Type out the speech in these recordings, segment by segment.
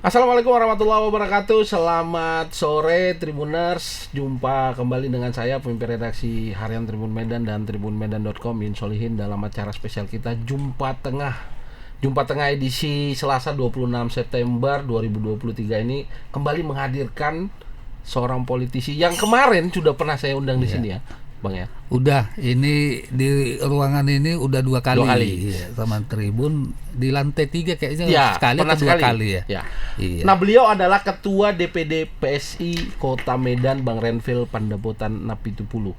Assalamualaikum warahmatullahi wabarakatuh. Selamat sore Tribuners. Jumpa kembali dengan saya pemimpin redaksi harian Tribun Medan dan tribunmedan.com Yun Solihin dalam acara spesial kita Jumpa Tengah. Jumpa Tengah edisi Selasa 26 September 2023 ini kembali menghadirkan seorang politisi yang kemarin sudah pernah saya undang di sini ya, Bang ya. Udah, ini di ruangan ini udah dua kali. Ya, teman Tribun di lantai 3 kayaknya ya, sekali atau dua kali ya. Iya. Nah, beliau adalah Ketua DPD PSI Kota Medan, Bang Renvil Pandapotan Napitupulu.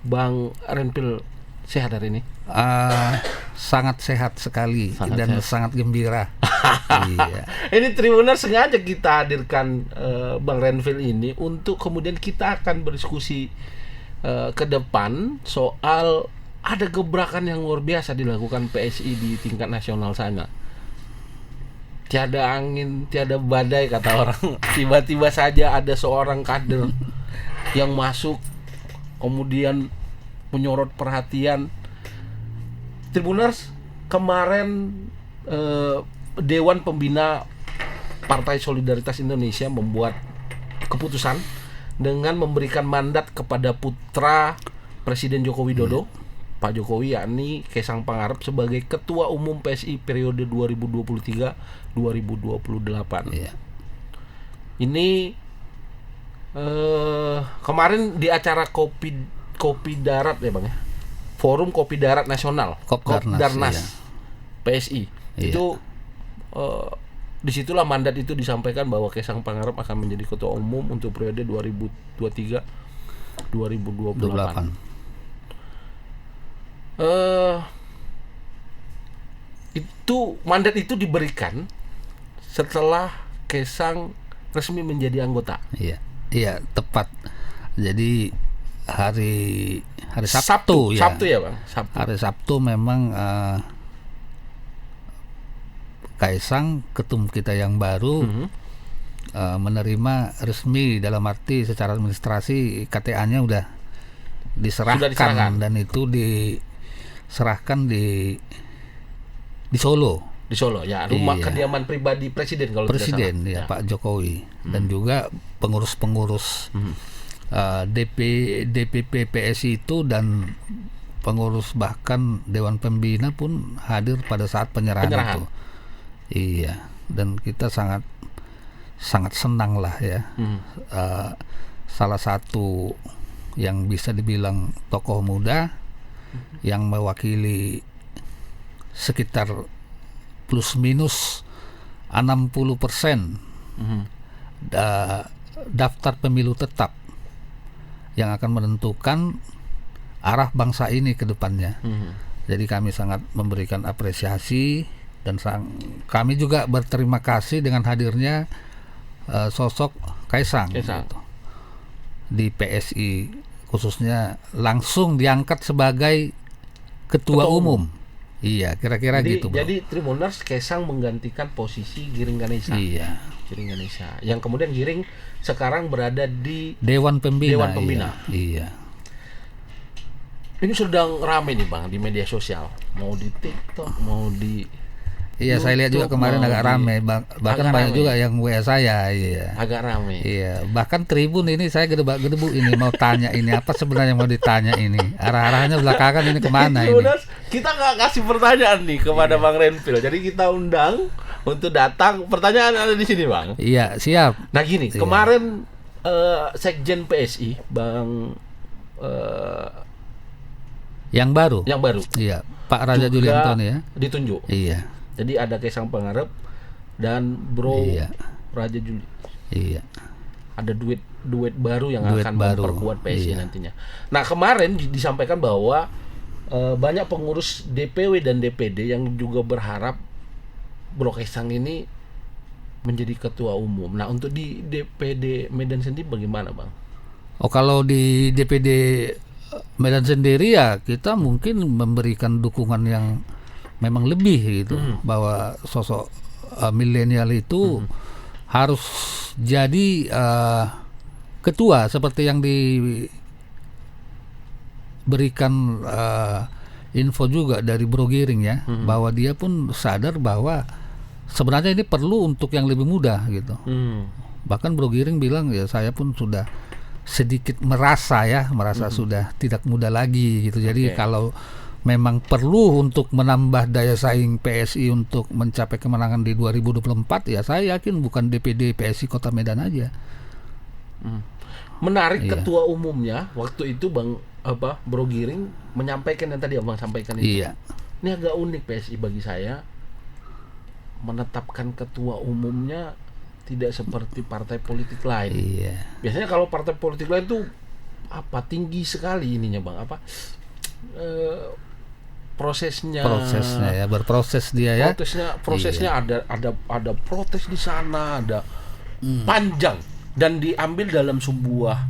Bang Renvil sehat hari ini? Sangat sehat sekali dan sangat gembira. Iya. Ini Tribuner sengaja kita hadirkan Bang Renvil ini untuk kemudian kita akan berdiskusi ke depan soal ada gebrakan yang luar biasa dilakukan PSI di tingkat nasional sana. Tiada angin, tiada badai kata orang. Tiba-tiba saja ada seorang kader yang masuk kemudian menyorot perhatian. Tribuners, kemarin Dewan Pembina Partai Solidaritas Indonesia membuat keputusan dengan memberikan mandat kepada putra Presiden Joko Widodo, Pak Jokowi, yakni Kaisang Pangarep sebagai Ketua Umum PSI periode 2023-2028. Ini kemarin di acara Kopi Darat ya Bang ya, Forum Kopi Darat Nasional, Kopdarnas PSI. Itu disitulah mandat itu disampaikan bahwa Kaisang Pangarep akan menjadi Ketua Umum untuk periode 2023-2028. Itu mandat itu diberikan setelah Kaisang resmi menjadi anggota. Iya, tepat. Jadi hari Sabtu ya. Sabtu ya Bang. Hari Sabtu memang Kaisang ketum kita yang baru menerima resmi, dalam arti secara administrasi KTA-nya udah diserahkan dan itu diserahkan di Solo. Di Solo ya, rumah kediaman pribadi Presiden kalau Presiden ya, Pak Jokowi dan juga pengurus-pengurus DPP PSI itu dan pengurus bahkan Dewan Pembina pun hadir pada saat penyerahan. Itu. Iya, dan kita sangat senang lah ya. Salah satu yang bisa dibilang tokoh muda yang mewakili sekitar plus minus 60% daftar pemilu tetap yang akan menentukan arah bangsa ini ke depannya. Jadi kami sangat memberikan apresiasi dan kami juga berterima kasih dengan hadirnya sosok Kaisang gitu, di PSI, khususnya langsung diangkat sebagai ketua umum. Iya, kira-kira gitu, Bro. Jadi Tribuners, Kaisang menggantikan posisi Giring Ganesa. Iya. Giring Ganesa. Yang kemudian Giring sekarang berada di Dewan Pembina. Iya. Ini sedang ramai nih Bang di media sosial. Mau di TikTok, mau di Iya, saya lihat juga kemarin agak ramai, bahkan banyak juga yang WA saya. Iya. Agak ramai. Iya, bahkan Tribun ini saya gedebak-gedebu ini mau tanya ini apa sebenarnya mau ditanya ini. Arah-arahnya belakangan ini kemana ini? Kita nggak kasih pertanyaan nih kepada Bang Renvil, jadi kita undang untuk datang. Pertanyaan ada di sini Bang. Iya, siap. Nah gini, kemarin Sekjen PSI Bang yang baru. Iya, Pak Raja Julianto ya. Ditunjuk. Iya. Jadi ada Kaisang Pangarep dan Bro Raja Juli. Iya. Ada duet baru yang akan memperkuat PSI nantinya. Nah kemarin disampaikan bahwa banyak pengurus DPW dan DPD yang juga berharap Bro Kaisang ini menjadi ketua umum. Nah untuk di DPD Medan sendiri bagaimana Bang? Kalau di DPD Medan sendiri ya kita mungkin memberikan dukungan yang memang lebih gitu, bahwa sosok milenial itu harus jadi ketua seperti yang diberikan info juga dari Bro Giring ya, bahwa dia pun sadar bahwa sebenarnya ini perlu untuk yang lebih muda gitu. Bahkan Bro Giring bilang ya saya pun sudah sedikit merasa sudah tidak muda lagi gitu. Jadi kalau memang perlu untuk menambah daya saing PSI untuk mencapai kemenangan di 2024, ya saya yakin bukan DPD PSI Kota Medan aja. Menarik, ketua umumnya waktu itu Bro Giring menyampaikan yang tadi Abang sampaikan itu. Iya. Ini agak unik PSI bagi saya, menetapkan ketua umumnya tidak seperti partai politik lain. Iya. Biasanya kalau partai politik lain tuh tinggi sekali ininya Bang, prosesnya ya, berproses dia ya. Prosesnya ada protes di sana, ada panjang, dan diambil dalam sebuah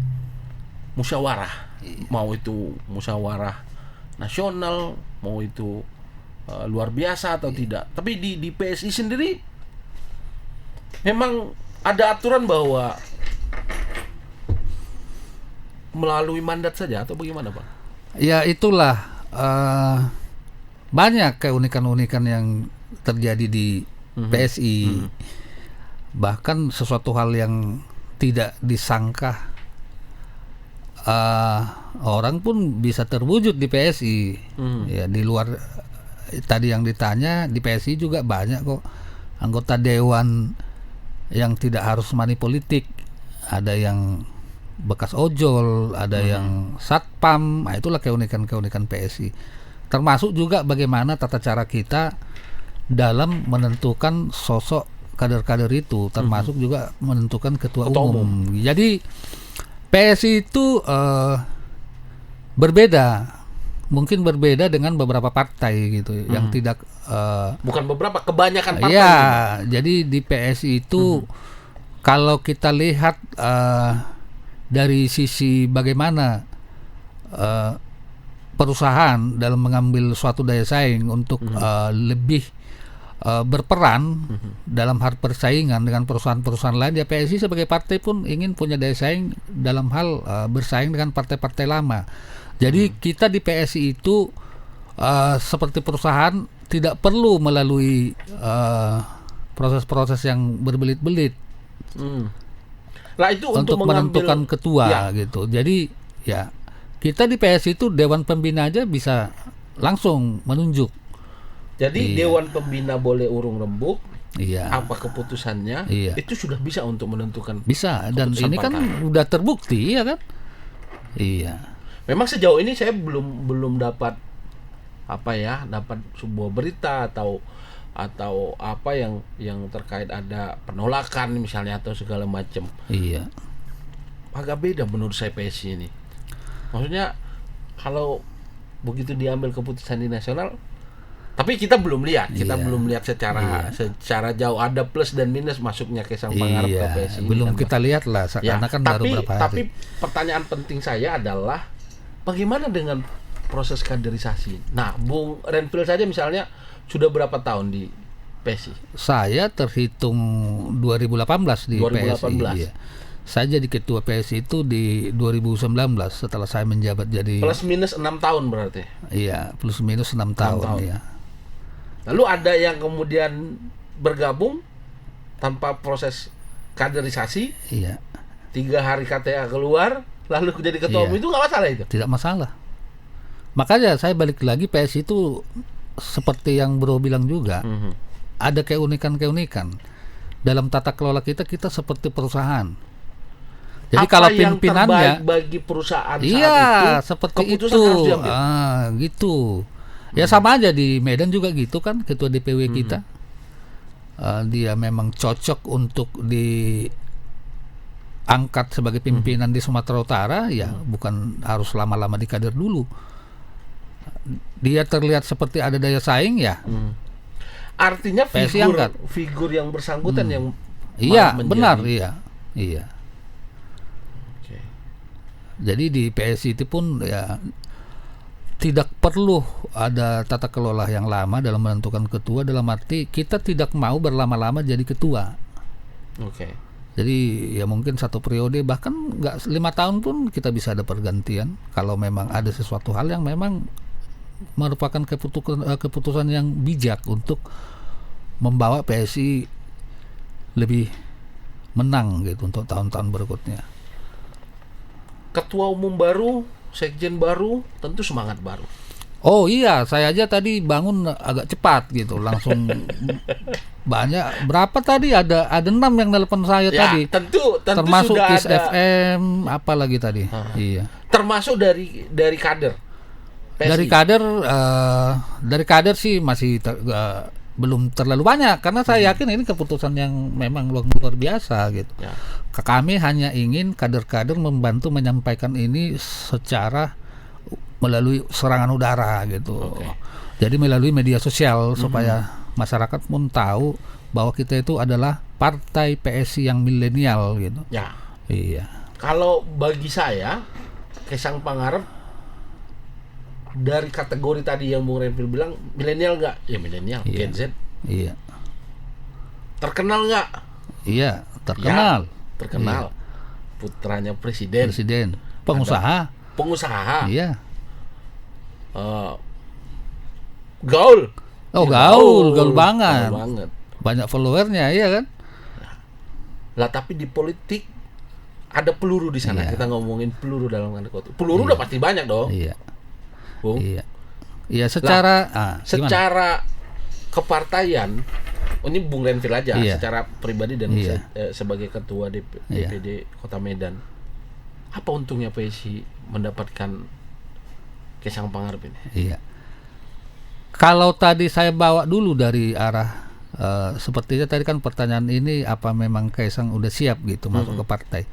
musyawarah. Mau itu musyawarah nasional, mau itu luar biasa atau tidak. Tapi di PSI sendiri memang ada aturan bahwa melalui mandat saja atau bagaimana, Pak? Ya itulah banyak keunikan-unikan yang terjadi di PSI. Bahkan sesuatu hal yang tidak disangka orang pun bisa terwujud di PSI. Ya, di luar tadi yang ditanya, di PSI juga banyak kok anggota dewan yang tidak harus money politik. Ada yang bekas ojol, ada yang satpam. Nah, itulah keunikan-keunikan PSI. Termasuk juga bagaimana tata cara kita dalam menentukan sosok kader-kader itu, termasuk juga menentukan ketua umum. Jadi PSI itu mungkin berbeda dengan beberapa partai gitu, yang tidak bukan beberapa, kebanyakan partai. Ya, jadi di PSI itu kalau kita lihat dari sisi bagaimana perusahaan dalam mengambil suatu daya saing untuk lebih berperan dalam hal persaingan dengan perusahaan-perusahaan lain, ya PSI sebagai partai pun ingin punya daya saing dalam hal bersaing dengan partai-partai lama. Jadi kita di PSI itu seperti perusahaan tidak perlu melalui proses-proses yang berbelit-belit itu untuk menentukan ketua gitu. Jadi ya kita di PSI itu Dewan Pembina aja bisa langsung menunjuk. Jadi Dewan Pembina boleh urung rembuk. Iya. Apa keputusannya? Iya. Itu sudah bisa untuk menentukan. Bisa, dan ini kan udah terbukti ya kan? Iya. Memang sejauh ini saya belum dapat dapat sebuah berita atau apa yang terkait ada penolakan misalnya atau segala macam. Iya. Agak beda menurut saya PSI ini. Maksudnya kalau begitu diambil keputusan di nasional, tapi kita belum lihat, belum lihat secara jauh ada plus dan minus masuknya ke sang pangarep ke PSI. Belum kita lihat lah, karena kan baru berapa hari. Tapi pertanyaan penting saya adalah bagaimana dengan proses kaderisasi? Nah, Bung Renvil saja misalnya sudah berapa tahun di PSI? Saya terhitung 2018 di 2018. PSI. Iya. Saya jadi ketua PSI itu di 2019 setelah saya menjabat jadi plus minus 6 tahun berarti. Iya, plus minus 6 tahun ya. Lalu ada yang kemudian bergabung tanpa proses kaderisasi. Iya. 3 hari KTA keluar lalu jadi ketua umum, itu nggak masalah itu? Tidak masalah. Makanya saya balik lagi, PSI itu seperti yang Bro bilang juga, ada keunikan-keunikan dalam tata kelola kita seperti perusahaan. Jadi apa kalau yang pimpinannya terbaik bagi perusahaan saat itu seperti itu harus diambil. Gitu. Ya sama aja di Medan juga gitu kan, ketua DPW kita dia memang cocok untuk diangkat sebagai pimpinan di Sumatera Utara, ya bukan harus lama-lama di kader dulu. Dia terlihat seperti ada daya saing ya. Artinya figur yang bersangkutan yang iya benar, iya. Jadi di PSI itu pun ya tidak perlu ada tata kelola yang lama dalam menentukan ketua, dalam arti kita tidak mau berlama-lama jadi ketua. Jadi ya mungkin 1 periode, bahkan nggak 5 tahun pun kita bisa ada pergantian kalau memang ada sesuatu hal yang memang merupakan keputusan yang bijak untuk membawa PSI lebih menang gitu untuk tahun-tahun berikutnya. Ketua umum baru, sekjen baru, tentu semangat baru. Oh iya, saya aja tadi bangun agak cepat gitu, langsung banyak. Berapa tadi ada 6 yang nelpon saya Ya, tadi. tentu Termasuk sudah KIS ada. FM, apa lagi tadi? Iya. Termasuk dari kader. PSI. Dari kader sih masih belum terlalu banyak, karena saya yakin ini keputusan yang memang luar biasa gitu. Ya. Kami hanya ingin kader-kader membantu menyampaikan ini secara melalui serangan udara gitu. Oke. Jadi melalui media sosial supaya masyarakat pun tahu bahwa kita itu adalah partai PSI yang milenial gitu. Ya. Iya. Kalau bagi saya, Kaisang Pangarep dari kategori tadi yang Bung Renvil bilang milenial nggak? Ya milenial, Iya. Gen Z. Iya. Terkenal nggak? Iya, terkenal. Ya, terkenal. Putranya presiden. Presiden, pengusaha. Pengusaha. Iya. Gaul. Oh, Ya, gaul banget. Gaul banget. Banyak followernya, iya kan? Lah tapi di politik ada peluru di sana. Iya. Kita ngomongin peluru dalam tanda kutip. Peluru udah pasti banyak dong, Iya. Bung. Iya. Iya, secara gimana? Secara kepartaian, ini Bung Renvil aja, Iya. secara pribadi dan Iya. sebagai ketua Iya. DPD Kota Medan, apa untungnya PSI mendapatkan Kaisang Pangarep ini? Iya. Kalau tadi saya bawa dulu dari arah sepertinya tadi kan pertanyaan ini, apa memang Kaisang udah siap gitu masuk ke partai?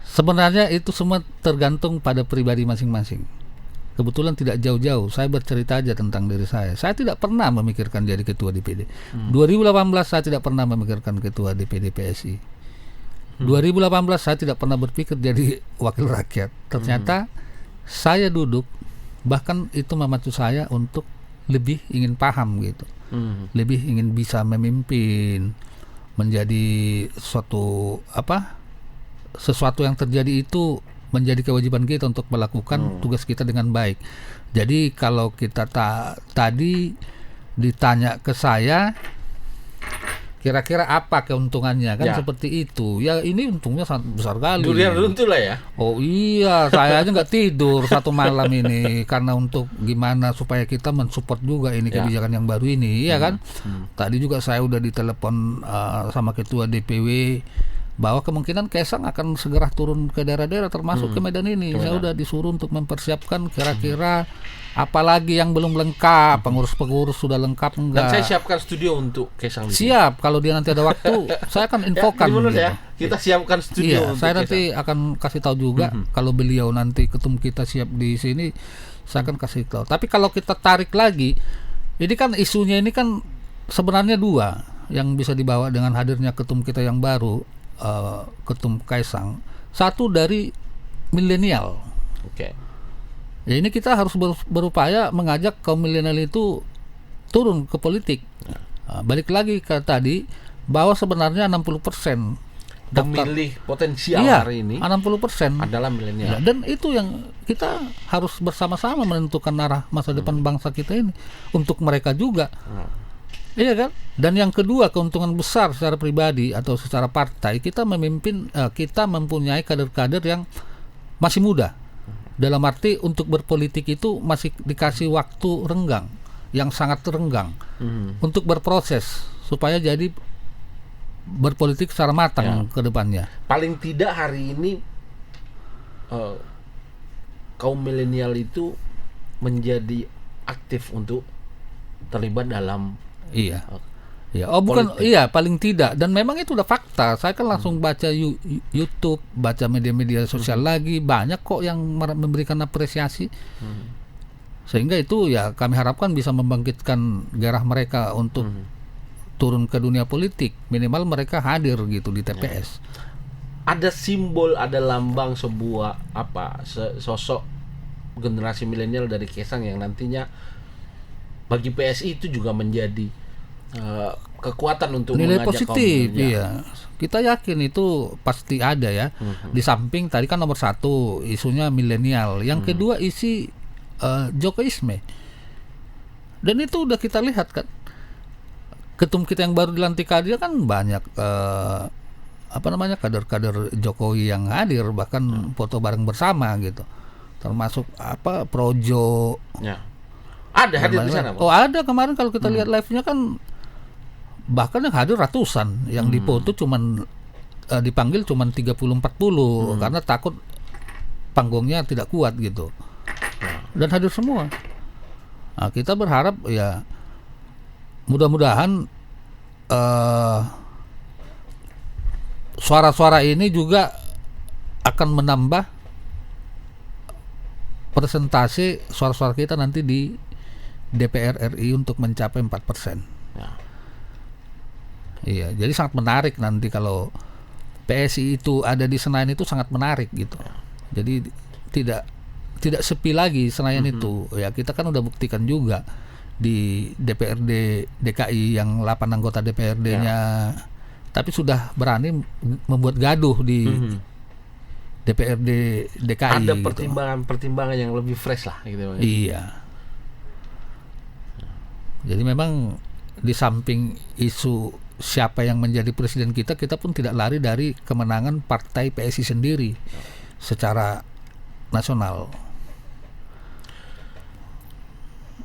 Sebenarnya itu semua tergantung pada pribadi masing-masing. Kebetulan tidak jauh-jauh, saya bercerita aja tentang diri saya. Saya tidak pernah memikirkan jadi ketua DPD. 2018 saya tidak pernah memikirkan ketua DPD PSI. 2018 saya tidak pernah berpikir jadi wakil rakyat. Ternyata saya duduk, bahkan itu memacu saya untuk lebih ingin paham gitu, lebih ingin bisa memimpin, menjadi sesuatu yang terjadi itu menjadi kewajiban kita untuk melakukan tugas kita dengan baik. Jadi kalau kita tadi ditanya ke saya, kira-kira apa keuntungannya kan, seperti itu ya, ini untungnya sangat besar kali. Durian runtuh lah ya. Oh iya, saya aja nggak tidur satu malam ini karena untuk gimana supaya kita mensupport juga ini kebijakan yang baru ini, ya kan. Tadi juga saya udah ditelepon sama ketua DPW bahwa kemungkinan Kaisang akan segera turun ke daerah-daerah termasuk ke Medan ini. Saya udah disuruh untuk mempersiapkan kira-kira apalagi yang belum lengkap, pengurus-pengurus sudah lengkap enggak. Dan saya siapkan studio untuk Kaisang. Siap, kalau dia nanti ada waktu, saya akan infokan. Ya, kita siapkan studio. Iya, saya nanti akan kasih tahu juga kalau beliau nanti ketum kita siap di sini, saya akan kasih tahu. Tapi kalau kita tarik lagi, ini kan isunya ini kan sebenarnya dua yang bisa dibawa dengan hadirnya ketum kita yang baru, ketum Kaisang. Satu dari milenial. Oke. Ya ini kita harus berupaya mengajak kaum milenial itu turun ke politik. Balik lagi ke tadi bahwa sebenarnya 60% pemilih potensial hari ini 60% adalah milenial. Dan itu yang kita harus bersama-sama menentukan arah masa depan bangsa kita ini untuk mereka juga. Iya kan? Dan yang kedua, keuntungan besar secara pribadi atau secara partai, kita memimpin, kita mempunyai kader-kader yang masih muda. Dalam arti untuk berpolitik itu masih dikasih waktu renggang, yang sangat renggang, untuk berproses supaya jadi berpolitik secara matang ke depannya. Paling tidak hari ini kaum milenial itu menjadi aktif untuk terlibat dalam Iya, oh bukan, iya paling tidak, dan memang itu udah fakta. Saya kan langsung baca YouTube, baca media-media sosial lagi, banyak kok yang memberikan apresiasi. Sehingga itu ya kami harapkan bisa membangkitkan gairah mereka untuk turun ke dunia politik, minimal mereka hadir gitu di TPS. Ada simbol, ada lambang sebuah sosok generasi milenial dari Kaisang yang nantinya bagi PSI itu juga menjadi kekuatan untuk nilai mengajak positif. kaum milenial. Iya, kita yakin itu pasti ada ya. Di samping tadi kan nomor satu isunya milenial, yang kedua isi Jokowisme, dan itu udah kita lihat kan ketum kita yang baru dilantik aja kan banyak kader-kader Jokowi yang hadir, bahkan foto bareng bersama gitu, termasuk Projo. Ya. Ada hadir di sana, Pak? Oh ada, kemarin kalau kita lihat live-nya kan bahkan yang hadir ratusan, yang dipoto cuman dipanggil cuman 30-40 karena takut panggungnya tidak kuat gitu. Dan hadir semua. Nah, kita berharap ya mudah-mudahan suara-suara ini juga akan menambah persentase suara-suara kita nanti di DPR RI untuk mencapai 4%. Ya. Iya, jadi sangat menarik nanti kalau PSI itu ada di Senayan, itu sangat menarik gitu. Jadi tidak sepi lagi Senayan itu. Ya kita kan udah buktikan juga di DPRD DKI yang 8 anggota DPRD-nya, tapi sudah berani membuat gaduh di DPRD DKI. Ada gitu. pertimbangan yang lebih fresh lah gitu. Iya. Jadi memang di samping isu siapa yang menjadi presiden kita pun tidak lari dari kemenangan partai PSI sendiri secara nasional.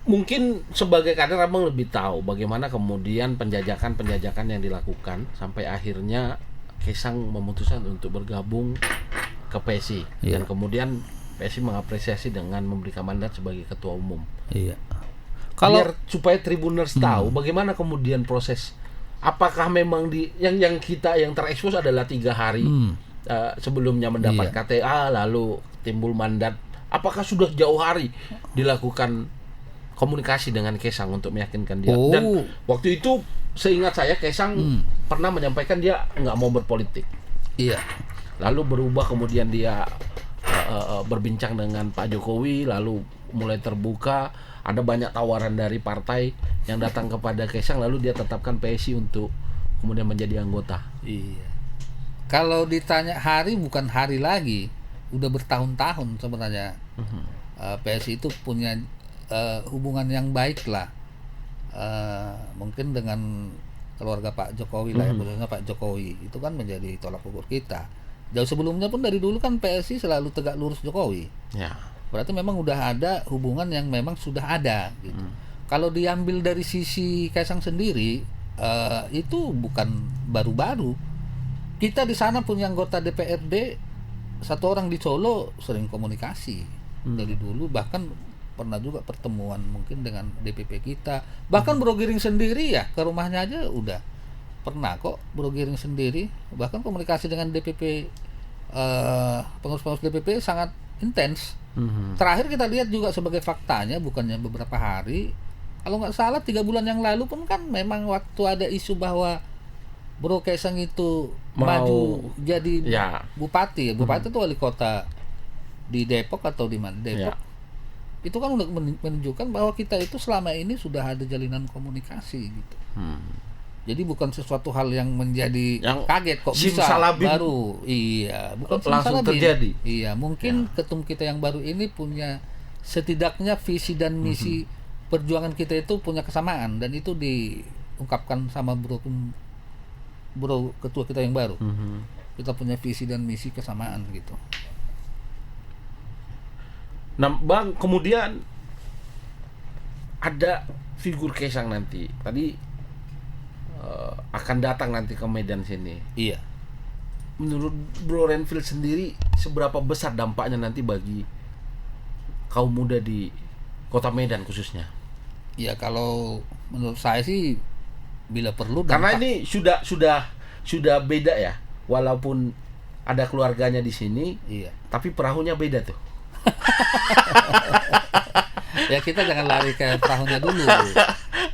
Mungkin sebagai kader abang lebih tahu bagaimana kemudian penjajakan yang dilakukan sampai akhirnya Kaisang memutuskan untuk bergabung ke PSI. Dan kemudian PSI mengapresiasi dengan memberikan mandat sebagai ketua umum. Iya. Biar supaya Tribuners tahu bagaimana kemudian proses, apakah memang yang terekspos adalah 3 hari sebelumnya mendapat KTA lalu timbul mandat, apakah sudah jauh hari dilakukan komunikasi dengan Kaisang untuk meyakinkan dia? Dan waktu itu seingat saya Kaisang pernah menyampaikan dia nggak mau berpolitik. Iya. Lalu berubah, kemudian dia berbincang dengan Pak Jokowi, lalu mulai terbuka, ada banyak tawaran dari partai yang datang kepada Kaisang, lalu dia tetapkan PSI untuk kemudian menjadi anggota. Iya. Kalau ditanya hari, bukan hari lagi, udah bertahun-tahun sebenarnya. PSI itu punya hubungan yang baik lah, mungkin dengan keluarga Pak Jokowi lah, khususnya Pak Jokowi itu kan menjadi tolak ukur kita. Jauh sebelumnya pun dari dulu kan PSI selalu tegak lurus Jokowi. Ya. Berarti memang udah ada hubungan yang memang sudah ada gitu. Kalau diambil dari sisi Kaisang sendiri, itu bukan baru-baru. Kita di sana punya anggota DPRD 1 orang di Solo, sering komunikasi dari dulu, bahkan pernah juga pertemuan mungkin dengan DPP kita, bahkan Bro Giring sendiri ya ke rumahnya aja udah pernah kok Bro Giring sendiri, bahkan komunikasi dengan DPP, pengurus-pengurus DPP sangat intens. Terakhir kita lihat juga sebagai faktanya, bukannya beberapa hari, kalau nggak salah 3 bulan yang lalu pun kan memang waktu ada isu bahwa Bro Kaisang itu maju jadi bupati itu wali kota di Depok atau di mana, Depok. Itu kan udah menunjukkan bahwa kita itu selama ini sudah ada jalinan komunikasi gitu. Jadi bukan sesuatu hal yang menjadi kaget kok bisa baru. Iya, bukan langsung terjadi. Iya, mungkin ketum kita yang baru ini punya setidaknya visi dan misi perjuangan kita itu punya kesamaan, dan itu diungkapkan sama bro ketua kita yang baru. Kita punya visi dan misi kesamaan gitu. Nah, Bang, kemudian ada figur Kaisang nanti. Tadi akan datang nanti ke Medan sini. Iya. Menurut Bro Renfield sendiri, seberapa besar dampaknya nanti bagi kaum muda di Kota Medan khususnya? Ya kalau menurut saya sih bila perlu karena ini sudah beda ya. Walaupun ada keluarganya di sini, tapi perahunya beda tuh. Ya kita jangan lari ke perahunya dulu.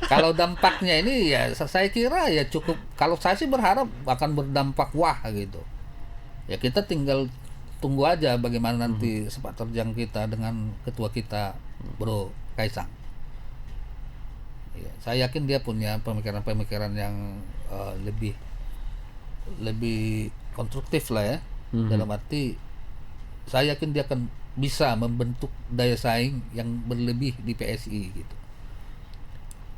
Kalau dampaknya ini ya saya kira ya cukup, kalau saya sih berharap akan berdampak wah gitu. Ya kita tinggal tunggu aja bagaimana nanti sepak terjang kita dengan ketua kita Bro Kaisang. Ya, saya yakin dia punya pemikiran-pemikiran yang lebih konstruktif lah ya. Dalam arti saya yakin dia akan bisa membentuk daya saing yang berlebih di PSI gitu.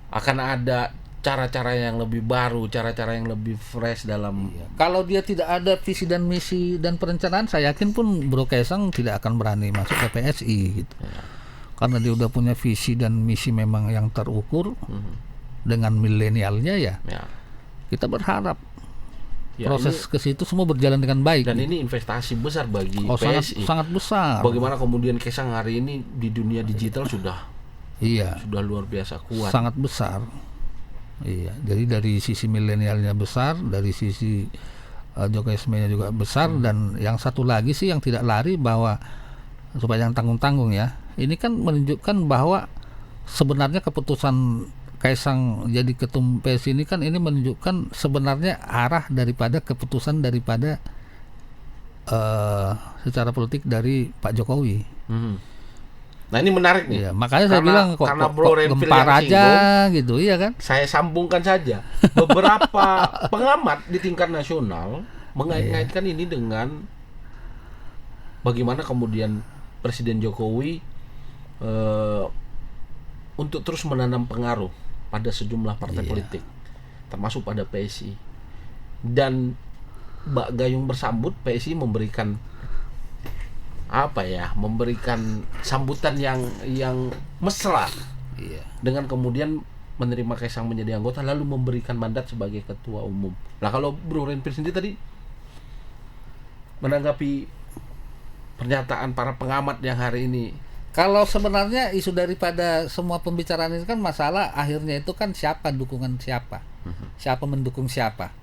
Akan ada cara-cara yang lebih baru, cara-cara yang lebih fresh dalam Kalau dia tidak ada visi dan misi dan perencanaan, saya yakin pun Bro Kaisang tidak akan berani masuk ke PSI gitu. Karena dia udah punya visi dan misi memang yang terukur dengan milenialnya ya. ya. Kita berharap Ya, proses ke situ semua berjalan dengan baik. Dan gitu. ini investasi besar bagi sangat, PSI. sangat besar. Bagaimana kemudian Kaisang hari ini di dunia digital sudah Iya, luar biasa kuat. sangat besar. Iya, jadi dari sisi milenialnya besar, dari sisi Jokowisme-nya juga besar, dan yang satu lagi sih yang tidak lari bahwa supaya yang tanggung-tanggung ya. Ini kan menunjukkan bahwa sebenarnya keputusan Kaisang jadi ketum PSI ini kan ini menunjukkan sebenarnya arah daripada keputusan daripada secara politik dari Pak Jokowi. Nah ini menarik nih. Iya, makanya saya bilang kok Bro Renvil gempar yang aja singgung, gitu, iya kan? saya sambungkan saja. Beberapa pengamat di tingkat nasional mengait-ngaitkan ini dengan bagaimana kemudian Presiden Jokowi untuk terus menanam pengaruh pada sejumlah partai politik, termasuk pada PSI. Dan Mbak Gayung bersambut, PSI memberikan memberikan sambutan yang mesra, dengan kemudian menerima Kaisang menjadi anggota lalu memberikan mandat sebagai ketua umum. Nah kalau Bro Renvil sendiri tadi menanggapi pernyataan para pengamat yang hari ini, kalau sebenarnya isu daripada semua pembicaraan itu kan masalah akhirnya itu kan siapa dukungan siapa, siapa mendukung siapa.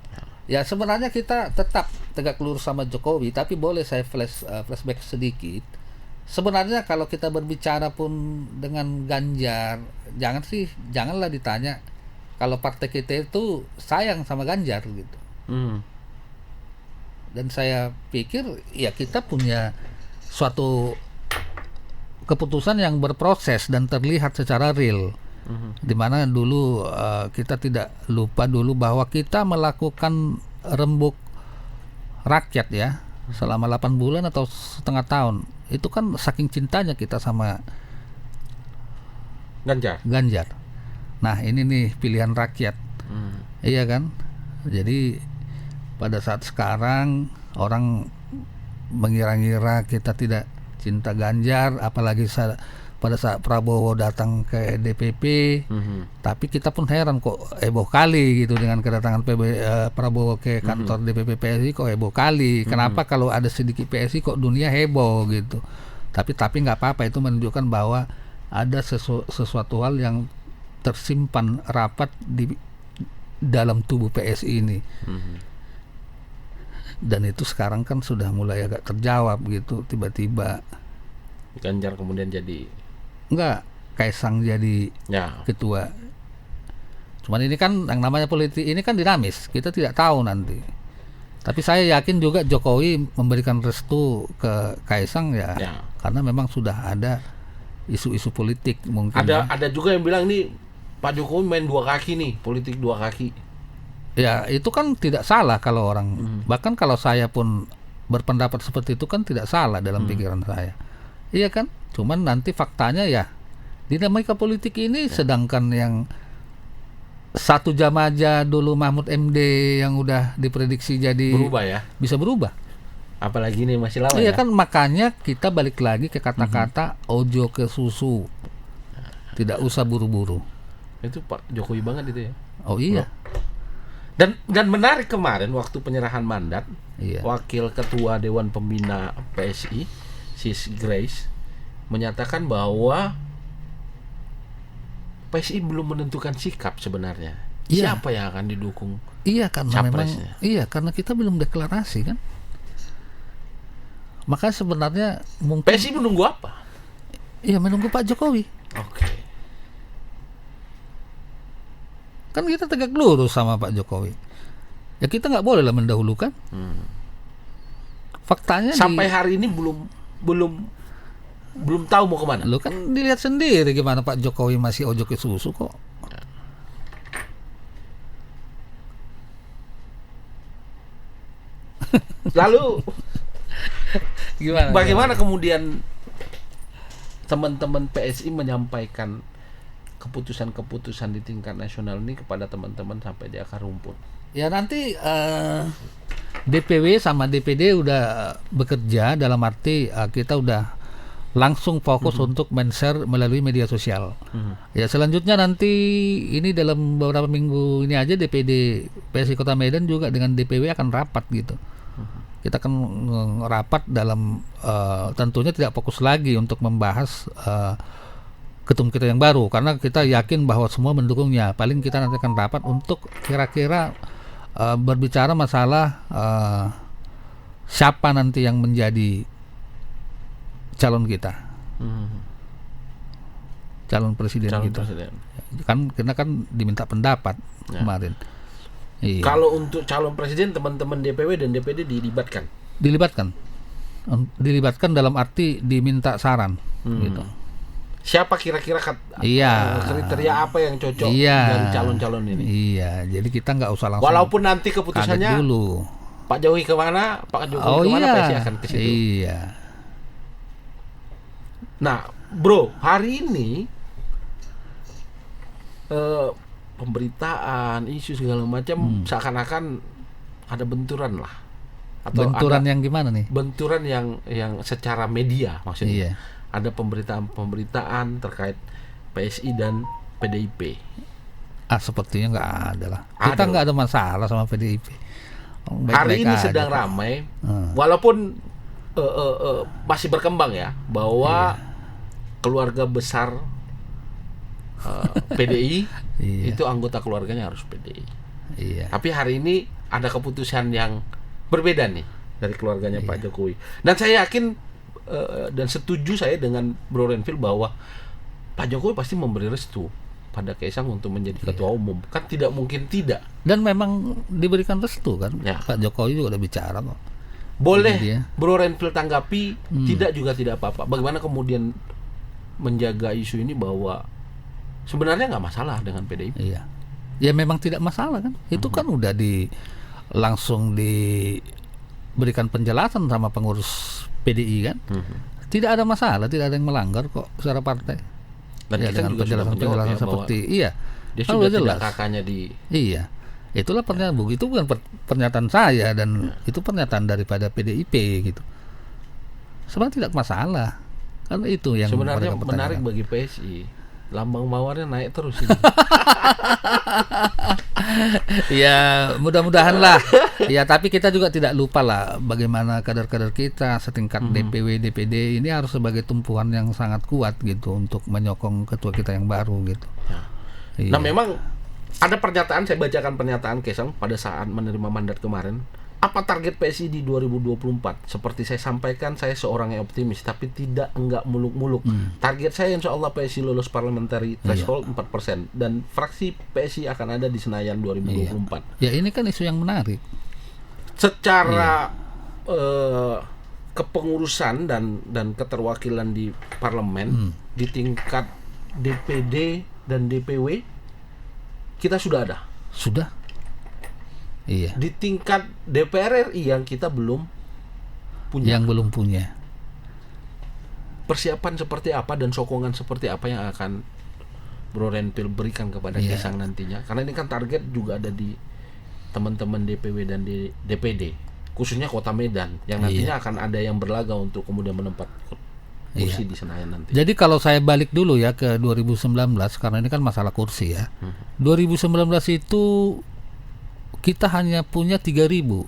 Ya sebenarnya kita tetap tegak lurus sama Jokowi, tapi boleh saya flashback sedikit. Sebenarnya kalau kita berbicara pun dengan Ganjar, janganlah ditanya kalau partai kita itu sayang sama Ganjar gitu. Dan saya pikir ya kita punya suatu keputusan yang berproses dan terlihat secara real. Dimana dulu kita tidak lupa dulu bahwa kita melakukan rembuk rakyat ya selama 8 bulan atau setengah tahun. Itu kan saking cintanya kita sama Ganjar. Nah ini nih pilihan rakyat. Iya kan. Jadi pada saat sekarang orang mengira-ngira kita tidak cinta Ganjar, apalagi pada saat Prabowo datang ke DPP, tapi kita pun heran kok heboh kali gitu dengan kedatangan Prabowo ke kantor DPP PSI, kok heboh kali. Kenapa kalau ada sedikit PSI kok dunia heboh gitu? Tapi nggak apa-apa, itu menunjukkan bahwa ada sesuatu hal yang tersimpan rapat di dalam tubuh PSI ini. Dan itu sekarang kan sudah mulai agak terjawab gitu, tiba-tiba Ganjar kemudian jadi Kaisang jadi ketua. Cuman ini kan yang namanya politik ini kan dinamis, kita tidak tahu nanti. Tapi saya yakin juga Jokowi memberikan restu ke Kaisang ya. Karena memang sudah ada isu-isu politik mungkin. Ada juga yang bilang nih Pak Jokowi main dua kaki nih, politik dua kaki. Ya itu kan tidak salah kalau orang, bahkan kalau saya pun berpendapat seperti itu kan tidak salah dalam pikiran saya. Iya kan? Cuman nanti faktanya ya dinamika politik ini, sedangkan yang 1 jam aja dulu Mahfud MD yang udah diprediksi jadi berubah ya, bisa berubah. Apalagi ini masih lama iya ya. Kan makanya kita balik lagi ke kata-kata ojo ke susu, tidak usah buru-buru. Itu Pak Jokowi banget itu ya. Oh iya. Dan menarik kemarin waktu penyerahan mandat, Wakil Ketua Dewan Pembina PSI Sis Grace menyatakan bahwa PSI belum menentukan sikap sebenarnya. Siapa yang akan didukung? Iya, karena memang karena kita belum deklarasi kan. Maka sebenarnya mungkin PSI menunggu apa? Iya, menunggu Pak Jokowi. Oke. Kan kita tegak lurus sama Pak Jokowi. Ya kita nggak boleh lah mendahulukan. Faktanya sampai hari ini belum tahu mau kemana. Lo kan dilihat sendiri gimana Pak Jokowi masih ojo ke susu kok. Lalu bagaimana kemudian teman-teman PSI menyampaikan keputusan-keputusan di tingkat nasional ini kepada teman-teman sampai di akar rumput? Ya nanti DPW sama DPD udah bekerja, dalam arti kita udah langsung fokus untuk men-share melalui media sosial. Ya selanjutnya nanti ini dalam beberapa minggu ini aja DPD PSI Kota Medan juga dengan DPW akan rapat gitu. Kita akan rapat dalam tentunya tidak fokus lagi untuk membahas ketum kita yang baru, karena kita yakin bahwa semua mendukungnya. Paling kita nanti akan rapat untuk kira-kira berbicara masalah siapa nanti yang menjadi calon kita, calon presiden kita. Kan kita kan diminta pendapat kemarin. Iya. Kalau untuk calon presiden teman-teman DPW dan DPD dilibatkan? Dilibatkan dalam arti diminta saran gitu. Siapa kira-kira kriteria apa yang cocok dari calon-calon ini? Iya, jadi kita nggak usah langsung. Walaupun nanti keputusannya dulu. Pak Jokowi kemana, Pak Jokowi kemana, PSI akan ke situ. Iya. Nah, bro, hari ini pemberitaan, isu segala macam seakan-akan ada benturan lah. Atau benturan ada yang gimana nih? Benturan yang secara media maksudnya. Iya. Ada pemberitaan terkait PSI dan PDIP. Sepertinya nggak ada lah. Kita nggak ada masalah sama PDIP. Hari ini sedang ramai, walaupun masih berkembang ya, bahwa keluarga besar PDI itu anggota keluarganya harus PDI. Iya. Tapi hari ini ada keputusan yang berbeda nih dari keluarganya Pak Jokowi. Dan saya yakin dan setuju saya dengan Bro Renvil bahwa Pak Jokowi pasti memberi restu pada Kaisang untuk menjadi ketua umum. Kan tidak mungkin tidak. Dan memang diberikan restu kan. Ya. Pak Jokowi juga udah bicara kok. Boleh Bro Renvil tanggapi, tidak juga tidak apa-apa. Bagaimana kemudian menjaga isu ini bahwa sebenarnya nggak masalah dengan PDIP? Iya. Ya memang tidak masalah kan. Itu kan udah langsung diberikan penjelasan sama pengurus PDI kan. Tidak ada masalah, tidak ada yang melanggar kok secara partai. Dan ya, dengan penjelasan-penjelasan ya, seperti dia sudah tidak kakaknya di. Iya. Itulah pernyataan itu bukan pernyataan saya dan itu pernyataan daripada PDIP gitu. Sebenarnya tidak masalah. Kan itu yang sebenarnya menarik bagi PSI. Lambang mawarnya naik terus ini. Ya mudah-mudahan lah. Ya tapi kita juga tidak lupa lah bagaimana kader-kader kita setingkat DPW DPD ini harus sebagai tumpuan yang sangat kuat gitu untuk menyokong ketua kita yang baru gitu. Ya. Iya. Nah memang ada pernyataan, saya bacakan pernyataan Kaisang pada saat menerima mandat kemarin. Apa target PSI di 2024? Seperti saya sampaikan, saya seorang yang optimis, tapi enggak muluk-muluk. Target saya insya Allah PSI lulus parliamentary threshold 4%, dan fraksi PSI akan ada di Senayan 2024. Ya ini kan isu yang menarik. Secara kepengurusan dan keterwakilan di parlemen di tingkat DPD dan DPW kita sudah ada. Sudah. Iya. Di tingkat DPR RI yang kita belum punya. Yang belum punya. Persiapan seperti apa dan sokongan seperti apa yang akan Bro Renvil berikan kepada Kaisang nantinya? Karena ini kan target juga ada di teman-teman DPW dan di DPD, khususnya Kota Medan yang nantinya akan ada yang berlaga untuk kemudian menempat kursi di Senayan nanti. Jadi kalau saya balik dulu ya ke 2019, karena ini kan masalah kursi ya. 2019 itu kita hanya punya 3.000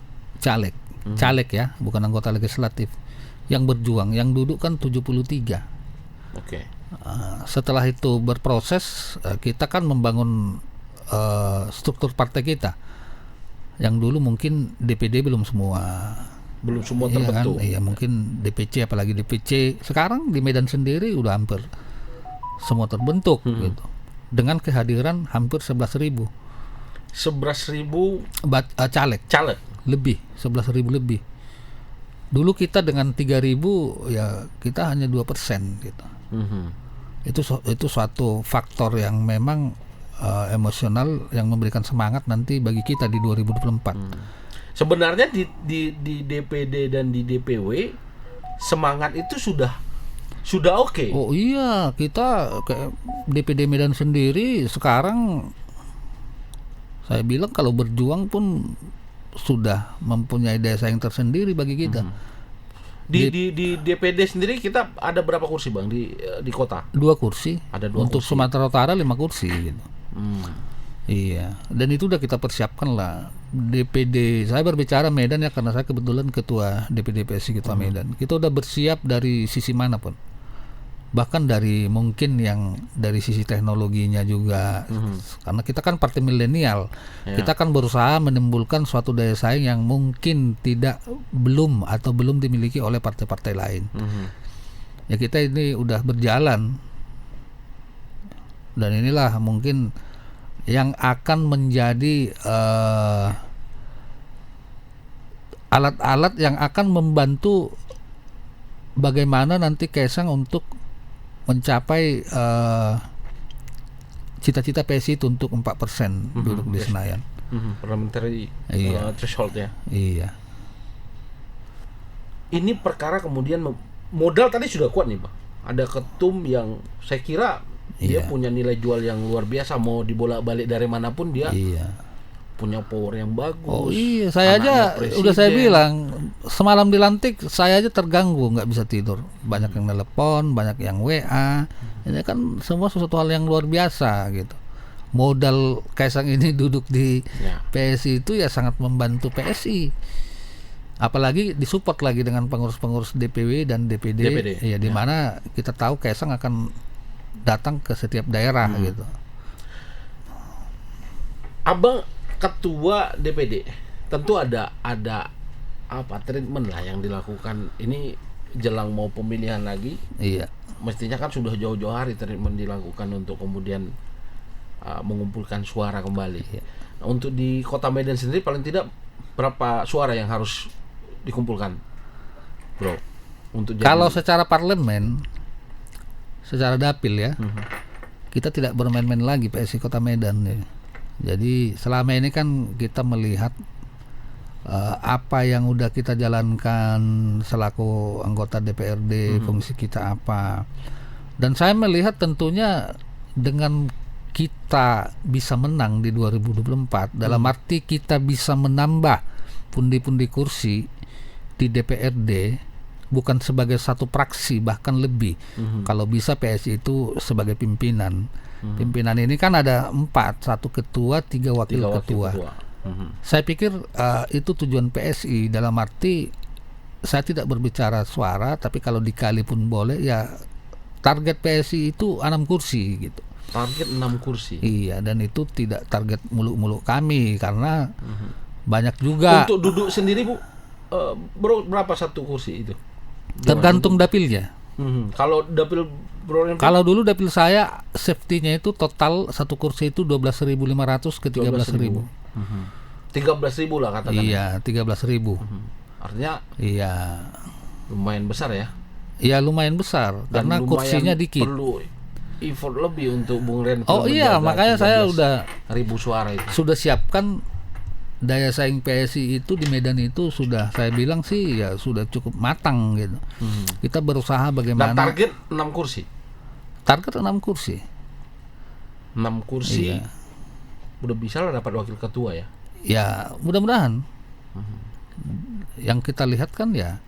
caleg ya, bukan anggota legislatif yang berjuang, yang duduk kan 73. Oke. Setelah itu berproses, kita kan membangun struktur partai kita. Yang dulu mungkin DPD belum semua terbentuk. Iya, mungkin DPC, apalagi DPC sekarang di Medan sendiri udah hampir semua terbentuk gitu. Dengan kehadiran hampir 11.000 caleg lebih, 11.000 lebih. Dulu kita dengan 3.000 ya kita hanya 2% gitu. Itu suatu faktor yang memang emosional yang memberikan semangat nanti bagi kita di 2024. Sebenarnya di DPD dan di DPW semangat itu sudah sudah oke. Oh iya, kita kayak DPD Medan sendiri sekarang saya bilang kalau berjuang pun sudah mempunyai daya saing tersendiri bagi kita. Di DPD sendiri kita ada berapa kursi Bang di kota? 2 kursi. Ada 2 Untuk kursi. Sumatera Utara 5 kursi gitu. Iya, dan itu udah kita persiapkan lah. DPD, saya berbicara Medan ya karena saya kebetulan ketua DPD PSI Ketua Medan. Kita udah bersiap dari sisi manapun. Bahkan dari mungkin yang dari sisi teknologinya juga. Karena kita kan partai milenial. Kita kan berusaha menimbulkan suatu daya saing yang mungkin belum dimiliki oleh partai-partai lain. Ya kita ini udah berjalan. Dan inilah mungkin yang akan menjadi alat-alat yang akan membantu bagaimana nanti Kaisang untuk mencapai cita-cita PSI itu untuk 4% duduk di Senayan. Parliamentary threshold ya. Iya. Ini perkara kemudian modal tadi sudah kuat nih Bang. Ada ketum yang saya kira dia punya nilai jual yang luar biasa, mau dibolak-balik dari manapun dia punya power yang bagus. Oh iya, saya aja udah saya bilang semalam dilantik saya aja terganggu, nggak bisa tidur. Banyak yang telepon, banyak yang WA. Ini kan semua sesuatu hal yang luar biasa gitu. Modal Kaisang ini duduk di PSI itu ya sangat membantu PSI. Apalagi disupport lagi dengan pengurus-pengurus DPW dan DPD. Ya di mana kita tahu Kaisang akan datang ke setiap daerah gitu. Abang ketua DPD, tentu ada apa treatment lah yang dilakukan ini jelang mau pemilihan lagi. Iya. Mestinya kan sudah jauh-jauh hari treatment dilakukan untuk kemudian mengumpulkan suara kembali. Nah, untuk di Kota Medan sendiri paling tidak berapa suara yang harus dikumpulkan, Bro? Untuk kalau secara parlemen, secara dapil ya, kita tidak bermain-main lagi PSI Kota Medan ya. Jadi selama ini kan kita melihat apa yang udah kita jalankan selaku anggota DPRD, fungsi kita apa. Dan saya melihat tentunya dengan kita bisa menang di 2024 dalam arti kita bisa menambah pundi-pundi kursi di DPRD bukan sebagai satu praksi bahkan lebih. Kalau bisa PSI itu sebagai pimpinan. Pimpinan ini kan ada 4, 1 ketua, 3 wakil ketua. Saya pikir itu tujuan PSI dalam arti saya tidak berbicara suara, tapi kalau dikali pun boleh ya. Target PSI itu 6 kursi gitu. Target 6 kursi. Iya, dan itu tidak target muluk-muluk kami karena banyak juga. Untuk duduk sendiri Bu, Bro, berapa satu kursi itu? Tergantung dapilnya. Kalau dapil Bro, kalau dulu dapil saya safety-nya itu total satu kursi itu 12.500 ke 13.000. 13.000 lah katakan. Iya, 13.000. Artinya iya. Lumayan besar ya. Iya, lumayan besar karena kursinya dikit. Perlu effort lebih untuk Bung Ren. Oh iya, makanya saya udah 1.000 suara itu. Sudah siapkan daya saing PSI itu di Medan itu sudah saya bilang sih ya sudah cukup matang gitu. Kita berusaha bagaimana. Dan target 6 kursi. Target 6 kursi. 6 kursi. Iya. Udah bisa lah dapat wakil ketua ya. Ya, mudah-mudahan. Yang kita lihat kan ya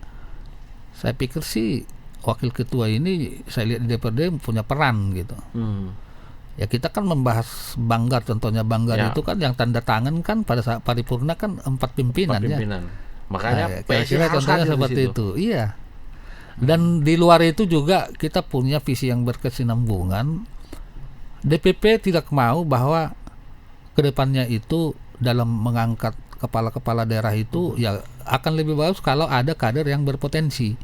saya pikir sih wakil ketua ini saya lihat di DPRD punya peran gitu. Ya kita kan membahas Banggar, contohnya Banggar itu kan yang tanda tangan kan pada saat paripurna kan 4 pimpinan. Ya. Makanya PSI harus contohnya seperti itu. Iya. Dan di luar itu juga kita punya visi yang berkesinambungan. DPP tidak mau bahwa kedepannya itu dalam mengangkat kepala-kepala daerah itu ya akan lebih bagus kalau ada kader yang berpotensi.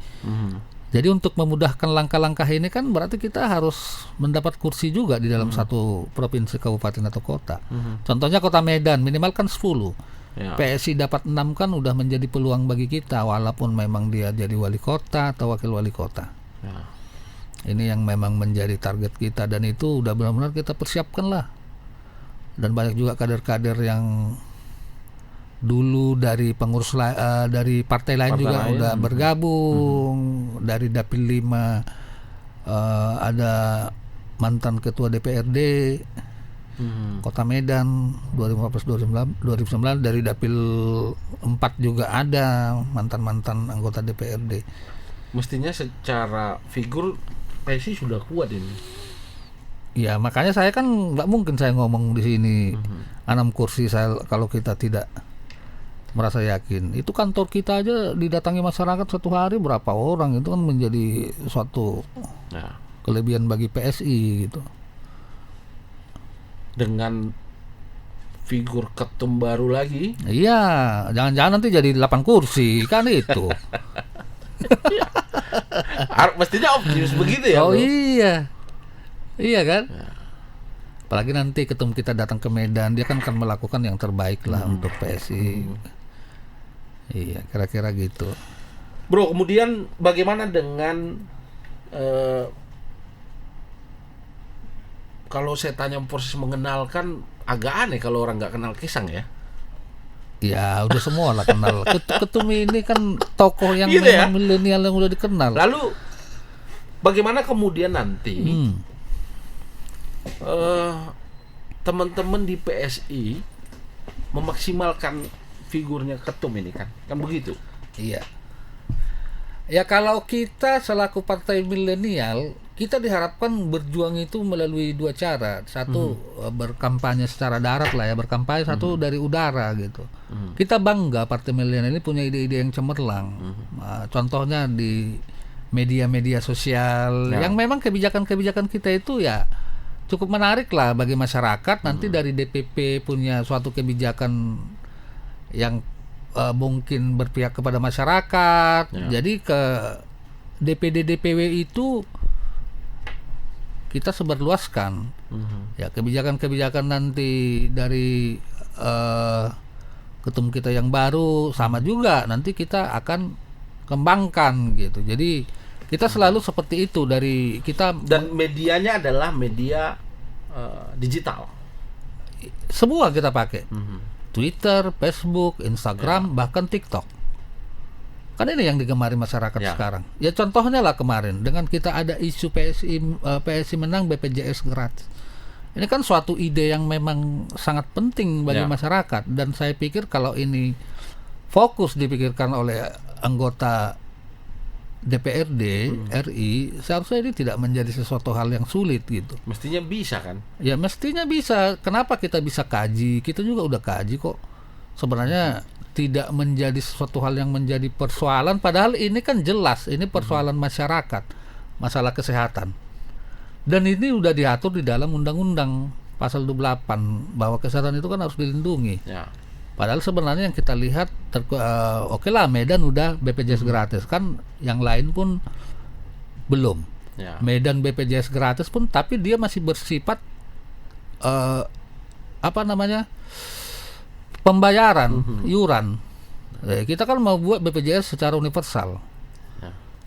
Jadi untuk memudahkan langkah-langkah ini kan berarti kita harus mendapat kursi juga di dalam satu provinsi, kabupaten atau kota. Contohnya Kota Medan minimal kan 10. Ya. PSI dapat 6 kan udah menjadi peluang bagi kita walaupun memang dia jadi wali kota atau wakil wali kota. Ya. Ini yang memang menjadi target kita dan itu udah benar-benar kita persiapkan lah. Dan banyak juga kader-kader yang dulu dari pengurus dari partai lain juga udah bergabung dari Dapil 5 ada mantan ketua DPRD Kota Medan 2015-2019, dari Dapil 4 juga ada mantan anggota DPRD. Mestinya secara figur PSI sudah kuat ini. Ya makanya saya kan nggak mungkin saya ngomong di sini 6 kursi saya kalau kita tidak merasa yakin. Itu kantor kita aja didatangi masyarakat satu hari berapa orang, itu kan menjadi suatu kelebihan bagi PSI gitu. Dengan figur ketum baru lagi. Iya, jangan-jangan nanti jadi 8 kursi kan itu. Mestinya optimis begitu ya. Oh bro? Iya kan. Apalagi nanti ketum kita datang ke Medan, dia kan akan melakukan yang terbaik lah untuk PSI. Iya, kira-kira gitu. Bro, kemudian bagaimana dengan kalau saya tanya proses mengenalkan, agak aneh kalau orang nggak kenal Kisang ya. Ya udah semua lah kenal. Ketum ini kan tokoh yang Gitu ya? memang milenial yang udah dikenal. Lalu bagaimana kemudian nanti teman-teman di PSI memaksimalkan figurnya ketum ini kan begitu. Iya. Ya kalau kita selaku partai milenial, kita diharapkan berjuang itu melalui dua cara. Satu berkampanye secara darat lah ya, berkampanye. Satu dari udara gitu. Kita bangga partai milenial ini punya ide-ide yang cemerlang. Contohnya di media-media sosial yang memang kebijakan-kebijakan kita itu ya cukup menarik lah bagi masyarakat. Nanti dari DPP punya suatu kebijakan yang mungkin berpihak kepada masyarakat. Jadi ke DPD DPW itu kita sebarluaskan. Ya kebijakan-kebijakan nanti dari ketum kita yang baru sama juga nanti kita akan kembangkan gitu. Jadi kita selalu seperti itu dari kita. Dan medianya adalah media digital. Semua kita pakai. Twitter, Facebook, Instagram, bahkan TikTok. Kan ini yang digemari masyarakat sekarang. Ya contohnya lah kemarin dengan kita ada isu PSI menang BPJS gratis. Ini kan suatu ide yang memang sangat penting bagi masyarakat, dan saya pikir kalau ini fokus dipikirkan oleh anggota DPRD RI, seharusnya ini tidak menjadi sesuatu hal yang sulit gitu. Mestinya bisa kan? Ya mestinya bisa. Kenapa kita bisa kaji? Kita juga udah kaji kok. Sebenarnya tidak menjadi sesuatu hal yang menjadi persoalan, padahal ini kan jelas ini persoalan masyarakat, masalah kesehatan. Dan ini udah diatur di dalam undang-undang pasal 28 bahwa kesehatan itu kan harus dilindungi. Padahal sebenarnya yang kita lihat oke lah Medan udah BPJS gratis, kan yang lain pun belum. Medan BPJS gratis pun tapi dia masih bersifat pembayaran iuran. Kita kan mau buat BPJS secara universal.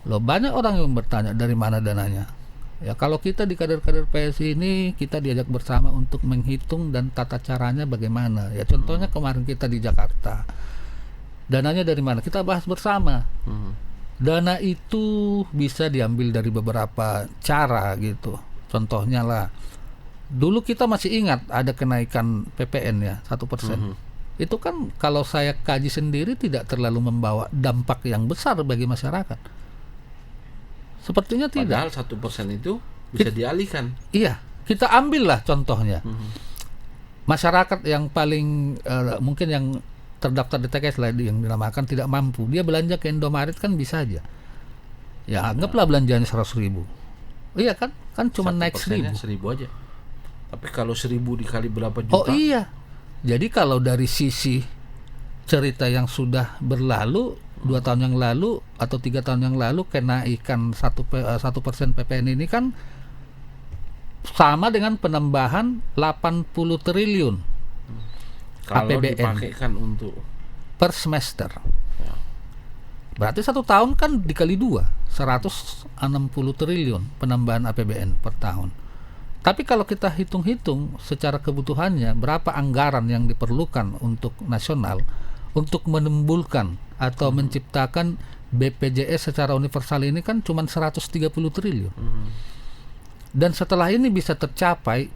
Loh banyak orang yang bertanya dari mana dananya. Ya kalau kita di kader-kader PSI ini kita diajak bersama untuk menghitung dan tata caranya bagaimana. Ya contohnya kemarin kita di Jakarta. Dananya dari mana? Kita bahas bersama. Dana itu bisa diambil dari beberapa cara gitu. Contohnya lah, dulu kita masih ingat ada kenaikan PPN ya 1%. Itu kan kalau saya kaji sendiri tidak terlalu membawa dampak yang besar bagi masyarakat. Sepertinya tidak. Padahal 1% itu bisa dialihkan. Iya, kita ambillah contohnya. Masyarakat yang paling mungkin yang terdaftar di TKS lah yang dinamakan tidak mampu, dia belanja ke Indomaret kan bisa aja. Ya anggaplah belanjanya 100.000. Iya kan? Kan cuma naik 1.000 aja. Tapi kalau 1.000 dikali berapa juta? Oh iya. Jadi kalau dari sisi cerita yang sudah berlalu 2 tahun yang lalu atau 3 tahun yang lalu, kenaikan 1% PPN ini kan sama dengan penambahan 80 triliun kalau APBN dipakaikan untuk per semester. Berarti 1 tahun kan dikali 2, 160 triliun penambahan APBN per tahun. Tapi kalau kita hitung-hitung secara kebutuhannya, berapa anggaran yang diperlukan untuk nasional untuk menimbulkan atau menciptakan BPJS secara universal ini kan cuma 130 triliun. Dan setelah ini bisa tercapai,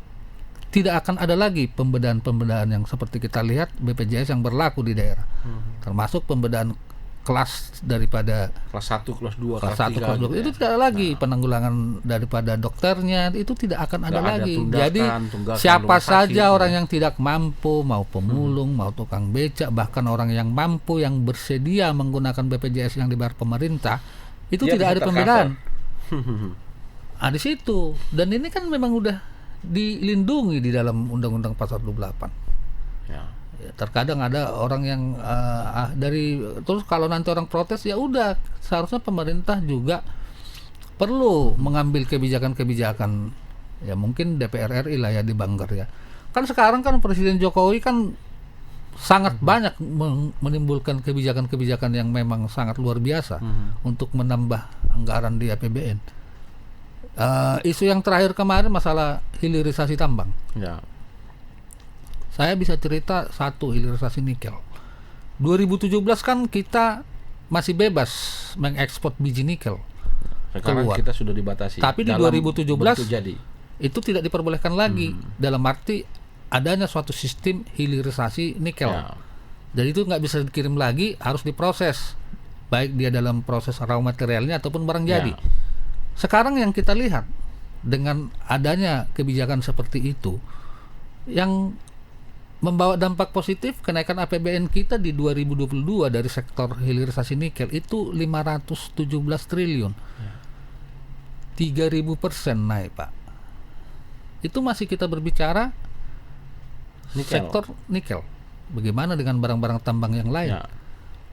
tidak akan ada lagi pembedaan-pembedaan yang seperti kita lihat BPJS yang berlaku di daerah. Termasuk pembedaan kelas daripada kelas 1, kelas 2, kelas 1, 3 kelas 2 gitu itu ya. tidak ada lagi. Penanggulangan daripada dokternya itu tidak akan ada Nggak ada lagi. tunggakan, Jadi tunggakan siapa rumah sakit, saja orang ya. yang tidak mampu, mau pemulung, mau tukang becak, bahkan orang yang mampu yang bersedia menggunakan BPJS yang dibayar pemerintah, itu Dia tidak bisa ada tercover. pembedaan. Di situ. Dan ini kan memang udah dilindungi di dalam Undang-Undang Pasal 28. Ya. Ya, terkadang ada orang yang dari terus kalau nanti orang protes, ya udah, seharusnya pemerintah juga perlu mengambil kebijakan-kebijakan, ya mungkin DPR RI lah ya di Banggar ya. Kan sekarang kan Presiden Jokowi kan sangat banyak menimbulkan kebijakan-kebijakan yang memang sangat luar biasa untuk menambah anggaran di APBN. Isu yang terakhir kemarin masalah hilirisasi tambang. Ya. Saya bisa cerita satu, hilirisasi nikel. 2017 kan kita masih bebas mengekspor biji nikel. Sekarang keluar. kita sudah dibatasi. Tapi di dalam 2017 bentuk jadi. itu tidak diperbolehkan lagi, dalam arti adanya suatu sistem hilirisasi nikel. Ya. Jadi itu nggak bisa dikirim lagi, harus diproses, baik dia dalam proses raw materialnya ataupun barang jadi. Ya. Sekarang yang kita lihat dengan adanya kebijakan seperti itu, yang membawa dampak positif, kenaikan APBN kita di 2022 dari sektor hilirisasi nikel itu 517 triliun. 3.000% naik, Pak. Itu masih kita berbicara Nikel. sektor nikel. Bagaimana dengan barang-barang tambang yang lain? Ya.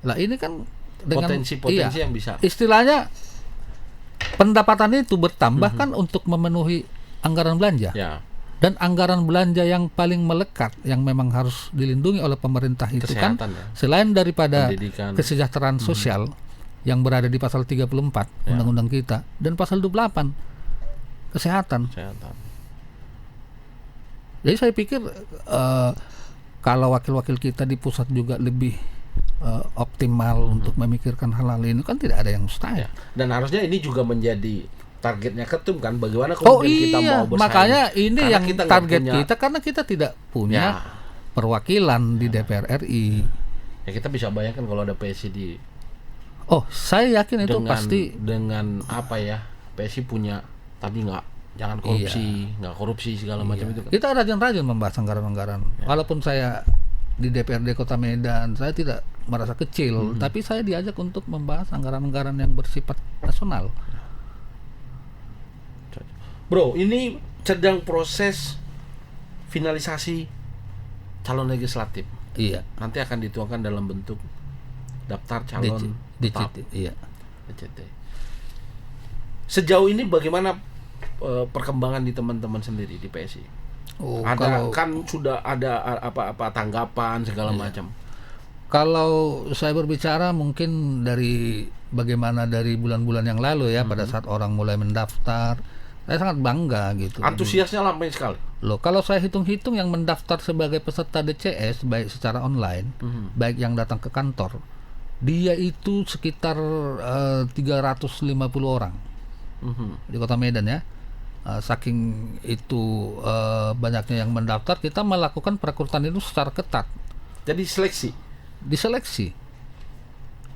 Lah ini kan dengan Potensi-potensi yang bisa. istilahnya pendapatan itu bertambah kan untuk memenuhi anggaran belanja. Ya. Dan anggaran belanja yang paling melekat yang memang harus dilindungi oleh pemerintah itu kan Kesehatan, ya. selain daripada Pendidikan. kesejahteraan sosial yang berada di pasal 34 undang-undang kita dan pasal 28 kesehatan. Jadi saya pikir kalau wakil-wakil kita di pusat juga lebih optimal untuk memikirkan hal-hal ini, kan tidak ada yang mustahil. Ya. Dan harusnya ini juga menjadi targetnya Ketum kan, bagaimana kemudian kita mau bersaing. Makanya ini Karena yang kita nggak target punya- kita, karena kita tidak punya Ya. perwakilan di DPR RI. Ya kita bisa bayangkan kalau ada PSI di Oh, saya yakin itu dengan pasti dengan apa ya, PSI punya tapi jangan korupsi, nggak korupsi segala macam itu kan. kita rajin-rajin membahas anggaran-anggaran. Walaupun saya di DPRD Kota Medan, saya tidak merasa kecil, tapi saya diajak untuk membahas anggaran-anggaran yang bersifat nasional. Bro, ini sedang proses finalisasi calon legislatif. Iya. Nanti akan dituangkan dalam bentuk daftar calon tetap DCT, iya. DCT. Sejauh ini bagaimana perkembangan di teman-teman sendiri di PSI? Oh, Ada kan sudah ada apa tanggapan segala macam. Kalau saya berbicara mungkin dari bagaimana dari bulan-bulan yang lalu ya, pada saat orang mulai mendaftar, saya sangat bangga gitu. Antusiasnya lampai sekali. Loh, kalau saya hitung-hitung yang mendaftar sebagai peserta DCS baik secara online, baik yang datang ke kantor, dia itu sekitar 350 orang di Kota Medan ya. Saking itu banyaknya yang mendaftar, kita melakukan perekrutan itu secara ketat. Jadi seleksi. Diseleksi.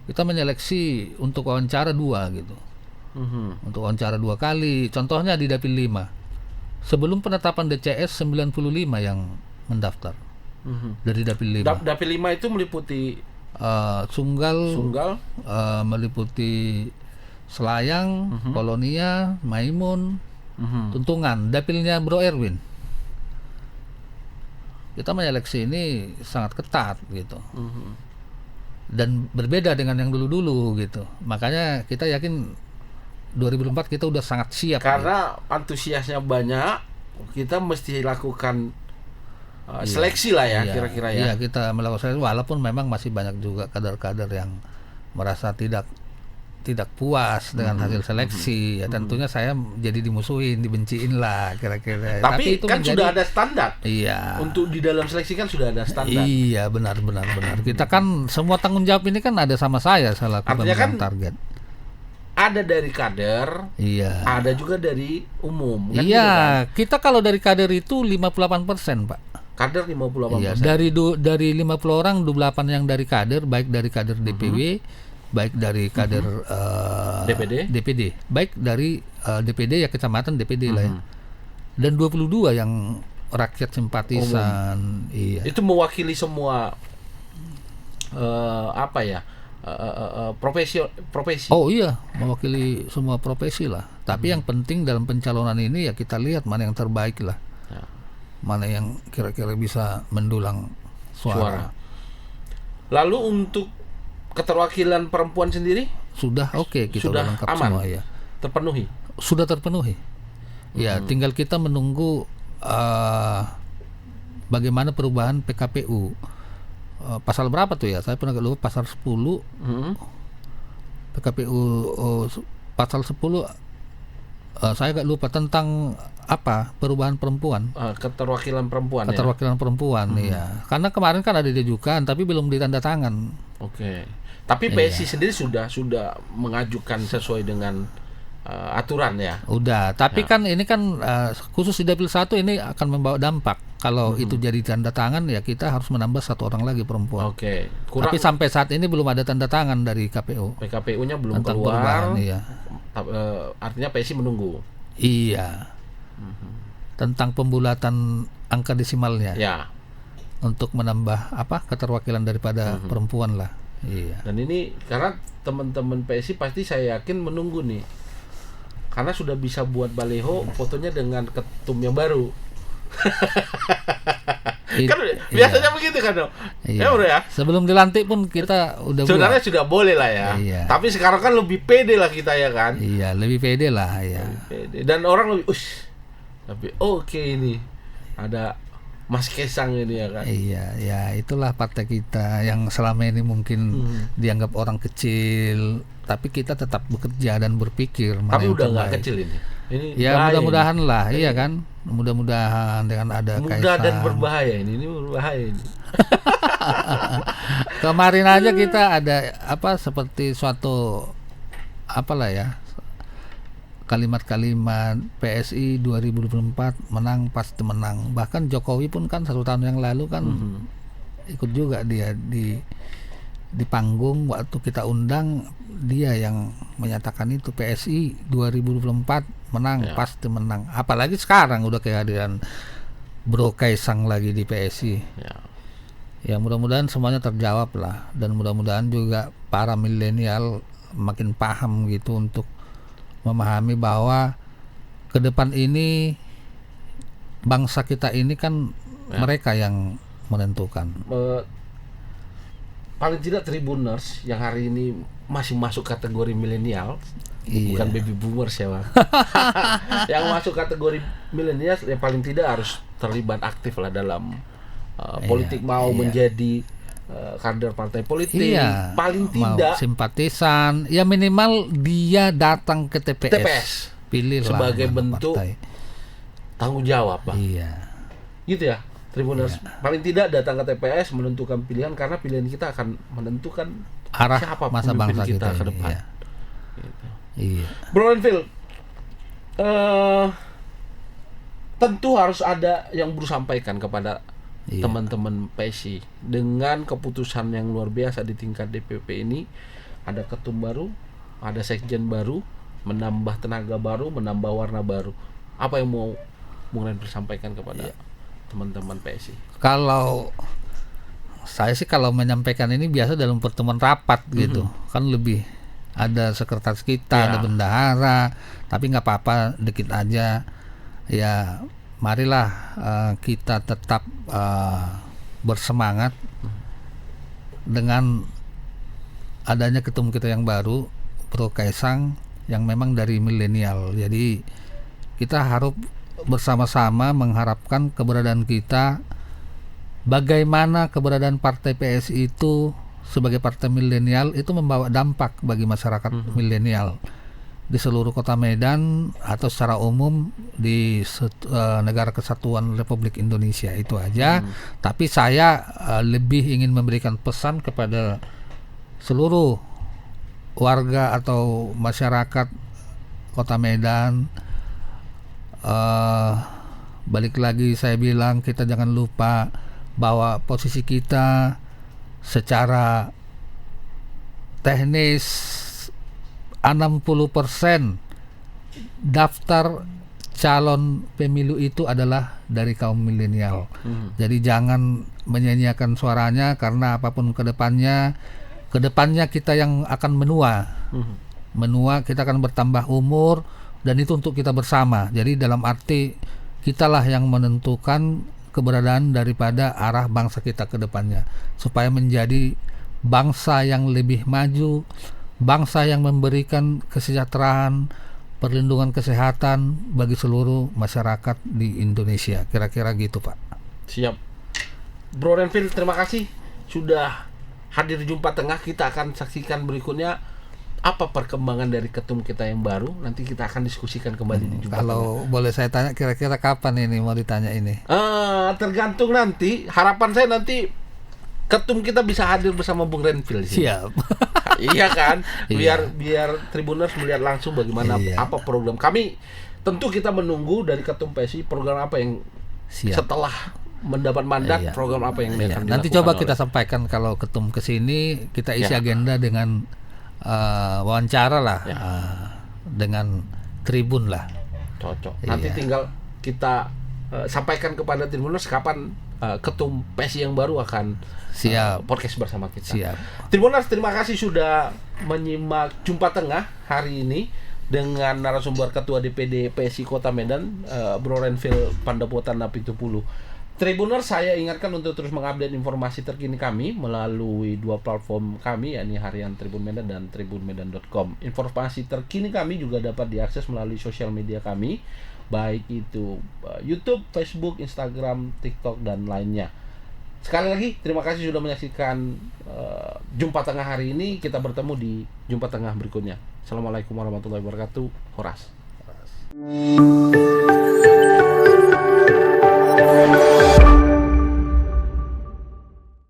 Kita menyeleksi untuk wawancara 2 gitu. Untuk wawancara 2 kali. Contohnya di Dapil 5. Sebelum penetapan DCS 95 yang mendaftar. Dari Dapil 5. Dapil 5 itu meliputi Sunggal, meliputi Selayang, Polonia, Maimun, Tuntungan, dapilnya Bro Erwin. Kita menyeleksi ini sangat ketat gitu. Dan berbeda dengan yang dulu-dulu gitu. Makanya kita yakin 2004 kita udah sangat siap. Karena antusiasnya banyak, kita mesti lakukan seleksi lah ya, kira-kira ya. Iya, kita melakukan seleksi, walaupun memang masih banyak juga kader-kader yang merasa tidak puas dengan hasil seleksi. Ya tentunya saya jadi dimusuhin, dibenciin lah kira-kira. Tapi itu kan menjadi, sudah ada standar. Iya. Untuk di dalam seleksi kan sudah ada standar. Iya, benar. Kita kan semua tanggung jawab ini kan ada sama saya selaku Artinya pemegang kan target. ada dari kader, Iya. ada juga dari umum. Kan Iya, gitu kan? kita kalau dari kader itu 58%, Pak. Kader 58%. Iya, dari 50 orang 28 yang dari kader, baik dari kader DPW, baik dari kader DPD, baik dari DPD ya kecamatan DPD lah ya. Dan 22 yang rakyat simpatisan. Iya. Itu mewakili semua profesi. Oh iya, mewakili semua profesi lah. Tapi yang penting dalam pencalonan ini ya kita lihat mana yang terbaik lah. Ya. Mana yang kira-kira bisa mendulang suara. Lalu untuk keterwakilan perempuan sendiri Sudah oke, kita sudah udah lengkap aman, semua ya. terpenuhi. Sudah terpenuhi. Ya, tinggal kita menunggu bagaimana perubahan PKPU. Pasal berapa tuh ya? Saya pernah lupa, pasal 10 PKPU pasal 10 saya agak lupa tentang apa perubahan perempuan. Keterwakilan perempuan. Keterwakilan perempuan ya. Karena kemarin kan ada diajukan tapi belum ditanda tangan. Oke. Tapi PSI sendiri sudah mengajukan sesuai dengan aturan ya. Udah, tapi kan ini kan khusus di Dapil 1 ini akan membawa dampak. Kalau itu jadi tanda tangan ya kita harus menambah 1 orang lagi perempuan. Oke. Kurang, Tapi sampai saat ini belum ada tanda tangan dari KPU. PKPU-nya belum tentang keluar. perubahan, iya. Artinya PSI menunggu. Iya. Tentang pembulatan angka desimalnya Ya. untuk menambah keterwakilan daripada perempuan lah. Iya. Dan ini karena teman-teman PSI pasti saya yakin menunggu nih. Karena sudah bisa buat baleho fotonya dengan ketum yang baru. Kan biasanya begitu kan dong. Iya. Ya bro ya. Sebelum dilantik pun kita udah Sebenarnya buat. sudah boleh lah ya. Iya. Tapi sekarang kan lebih pede lah kita ya kan. Iya, lebih pede lah ya. Pede. Dan orang lebih tapi oke ini ada Mas Kesang ini ya kan. Iya, ya itulah partai kita yang selama ini mungkin dianggap orang kecil, tapi kita tetap bekerja dan berpikir. Tapi yang udah nggak terbaik. kecil ini. Ini Ya bahaya mudah-mudahan ini. lah, iya kan. Mudah-mudahan dengan ada Mudah Kaisang. dan berbahaya ini berbahaya ini. Kemarin aja kita ada seperti suatu apalah ya, kalimat-kalimat PSI 2024 menang pasti menang. Bahkan Jokowi pun kan 1 tahun yang lalu kan ikut juga dia di panggung waktu kita undang, dia yang menyatakan itu PSI 2024 menang pasti menang. Apalagi sekarang udah kehadiran Bro Kaisang lagi di PSI. Ya mudah-mudahan semuanya terjawab lah, dan mudah-mudahan juga para milenial makin paham gitu untuk memahami bahwa ke depan ini bangsa kita ini kan mereka yang menentukan. Paling tidak Tribuners yang hari ini masih masuk kategori milenial, bukan baby boomers ya Bang. Yang masuk kategori milenial ya paling tidak harus terlibat aktif lah dalam politik, mau menjadi kader partai politik, paling tidak simpatisan, ya minimal dia datang ke TPS. Pilihlah sebagai bentuk partai. Tanggung jawab Bang. Iya. Gitu ya. Tribuners paling tidak datang ke TPS menentukan pilihan, karena pilihan kita akan menentukan arah siapa masa pemimpin bangsa kita ke ini, depan. iya. Gitu. Iya. Bro Renville, tentu harus ada yang Bro sampaikan kepada teman-teman PSI dengan keputusan yang luar biasa di tingkat DPP ini. Ada ketum baru, ada sekjen baru, menambah tenaga baru, menambah warna baru. Apa yang mau Bung Renville sampaikan kepada teman-teman PSI? Kalau saya sih kalau menyampaikan ini biasa dalam pertemuan rapat gitu, kan lebih ada sekretaris kita, ada bendahara, tapi nggak apa-apa, dikit aja. Ya marilah kita tetap bersemangat dengan adanya ketum kita yang baru, Bro Kaisang, yang memang dari milenial. Jadi kita harus bersama-sama mengharapkan keberadaan kita, bagaimana keberadaan partai PSI itu sebagai partai milenial itu membawa dampak bagi masyarakat milenial di seluruh kota Medan atau secara umum di negara kesatuan Republik Indonesia. Itu aja. Tapi saya lebih ingin memberikan pesan kepada seluruh warga atau masyarakat Kota Medan, balik lagi saya bilang, kita jangan lupa bahwa posisi kita secara teknis 60% daftar calon pemilu itu adalah dari kaum milenial. Jadi jangan menyanyiakan suaranya, karena apapun kedepannya kita yang akan menua. Menua, kita akan bertambah umur, dan itu untuk kita bersama. Jadi dalam arti kitalah yang menentukan keberadaan daripada arah bangsa kita ke depannya, supaya menjadi bangsa yang lebih maju, bangsa yang memberikan kesejahteraan, perlindungan kesehatan bagi seluruh masyarakat di Indonesia. Kira-kira gitu, Pak. Siap. Bro Renvil, terima kasih sudah hadir jumpa tengah. Kita akan saksikan berikutnya apa perkembangan dari ketum kita yang baru. Nanti kita akan diskusikan kembali di jumpa Kalau tengah. boleh saya tanya, kira-kira kapan ini mau ditanya ini? Tergantung nanti. Harapan saya nanti ketum kita bisa hadir bersama Bung Renvil di sini. Siap. Iya kan? Iya. Biar Tribuners melihat langsung bagaimana Iya. apa program kami. Tentu kita menunggu dari ketum PSI program apa yang Siap. setelah mendapat mandat, Iya. program apa yang Iya. akan Nanti dilakukan coba oleh- kita sampaikan kalau ketum kesini, kita isi Ya. agenda dengan wawancara lah, Ya. dengan tribun lah. Cocok. Nanti Iya. tinggal kita sampaikan kepada Tribuners kapan ketum PSI yang baru akan Siap. podcast bersama kita. Siap. Tribuners, terima kasih sudah menyimak Jumpa Tengah hari ini dengan narasumber Ketua DPD PSI Kota Medan, Bro Renvil Pandapotan Napitupulu. Tribuners, saya ingatkan untuk terus mengupdate informasi terkini kami melalui dua platform kami, yakni Harian Tribun Medan dan tribunmedan.com. Informasi terkini kami juga dapat diakses melalui sosial media kami, baik itu YouTube, Facebook, Instagram, TikTok, dan lainnya. Sekali lagi, terima kasih sudah menyaksikan Jumpa Tengah hari ini. Kita bertemu di Jumpa Tengah berikutnya. Assalamualaikum warahmatullahi wabarakatuh. Horas.